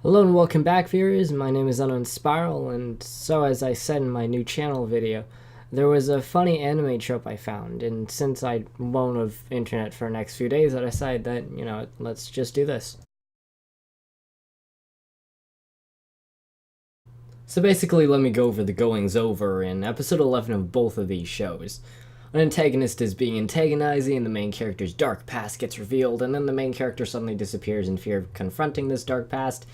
Hello and welcome back, viewers. My name is UnknownSpiral, and so as I said in my new channel video, there was a funny anime trope I found, and since I won't have internet for the next few days, I decided that, let's just do this. So basically, let me go over the goings over in episode 11 of both of these shows. An antagonist is being antagonizing, the main character's dark past gets revealed, and then the main character suddenly disappears in fear of confronting this dark past.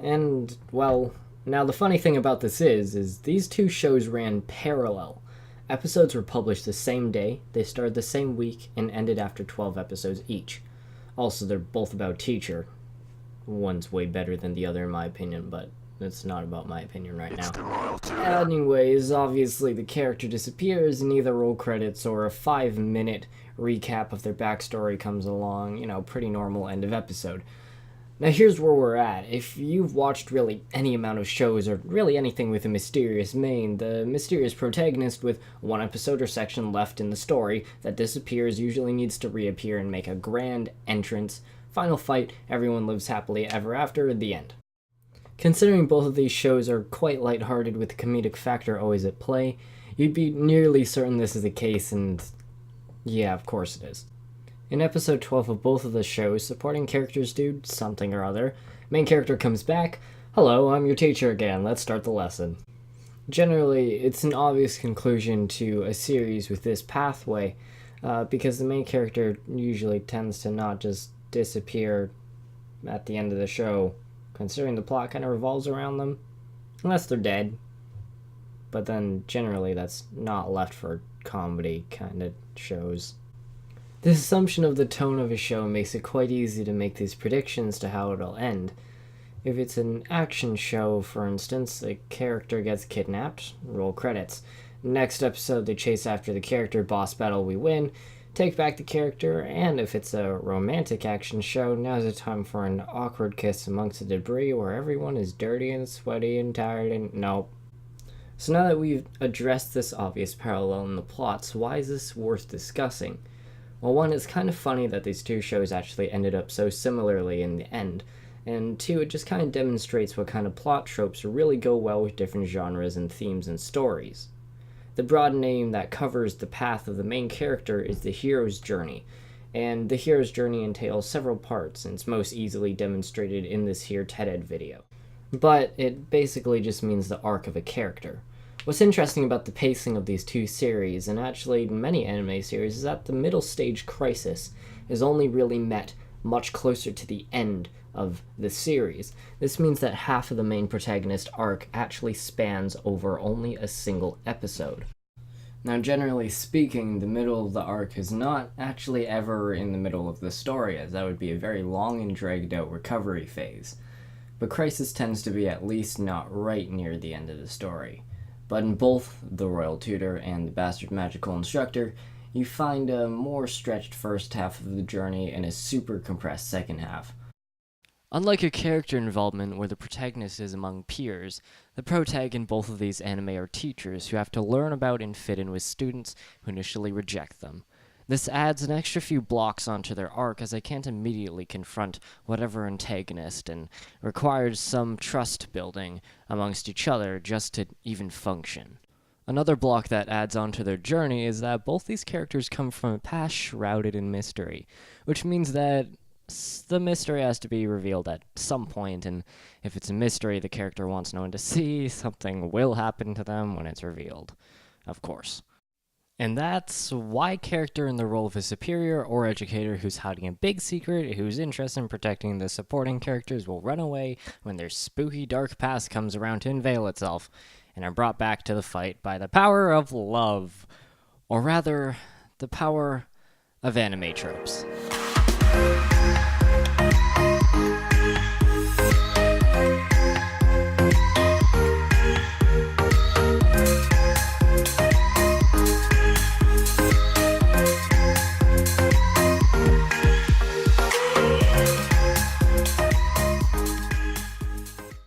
And, well, now the funny thing about this is these two shows ran parallel. Episodes were published the same day, they started the same week, and ended after 12 episodes each. Also, they're both about teacher. One's way better than the other in my opinion, but it's not about my opinion right now. Anyways, obviously the character disappears and either roll credits or a 5-minute recap of their backstory comes along, pretty normal end of episode. Now here's where we're at. If you've watched really any amount of shows or really anything with a mysterious main, the mysterious protagonist with one episode or section left in the story that disappears usually needs to reappear and make a grand entrance. Final fight, everyone lives happily ever after, the end. Considering both of these shows are quite lighthearted with the comedic factor always at play, you'd be nearly certain this is the case, and yeah, of course it is. In episode 12 of both of the shows, supporting characters do something or other. Main character comes back, "Hello, I'm your teacher again, let's start the lesson." Generally, it's an obvious conclusion to a series with this pathway, because the main character usually tends to not just disappear at the end of the show, considering the plot kind of revolves around them, unless they're dead. But then generally that's not left for comedy kind of shows. This assumption of the tone of a show makes it quite easy to make these predictions to how it'll end. If it's an action show, for instance, the character gets kidnapped, roll credits. Next episode they chase after the character, boss battle, we win, take back the character, and if it's a romantic action show, now's the time for an awkward kiss amongst the debris where everyone is dirty and sweaty and tired and nope. So now that we've addressed this obvious parallel in the plots, why is this worth discussing? Well, one, it's kind of funny that these two shows actually ended up so similarly in the end, and two, it just kind of demonstrates what kind of plot tropes really go well with different genres and themes and stories. The broad name that covers the path of the main character is the hero's journey, and the hero's journey entails several parts, and it's most easily demonstrated in this here TED-Ed video. But it basically just means the arc of a character. What's interesting about the pacing of these two series, and actually many anime series, is that the middle stage crisis is only really met much closer to the end of the series. This means that half of the main protagonist arc actually spans over only a single episode. Now, generally speaking, the middle of the arc is not actually ever in the middle of the story, as that would be a very long and dragged out recovery phase. But crisis tends to be at least not right near the end of the story. But in both the Royal Tutor and the Bastard Magical Instructor, you find a more stretched first half of the journey and a super compressed second half. Unlike a character involvement where the protagonist is among peers, the protag in both of these anime are teachers who have to learn about and fit in with students who initially reject them. This adds an extra few blocks onto their arc as they can't immediately confront whatever antagonist and requires some trust building amongst each other just to even function. Another block that adds onto their journey is that both these characters come from a past shrouded in mystery, which means that the mystery has to be revealed at some point, and if it's a mystery the character wants no one to see, something will happen to them when it's revealed, of course. And that's why character in the role of a superior or educator who's hiding a big secret, who's interested in protecting the supporting characters, will run away when their spooky dark past comes around to unveil itself, and are brought back to the fight by the power of love. Or rather, the power of anime tropes.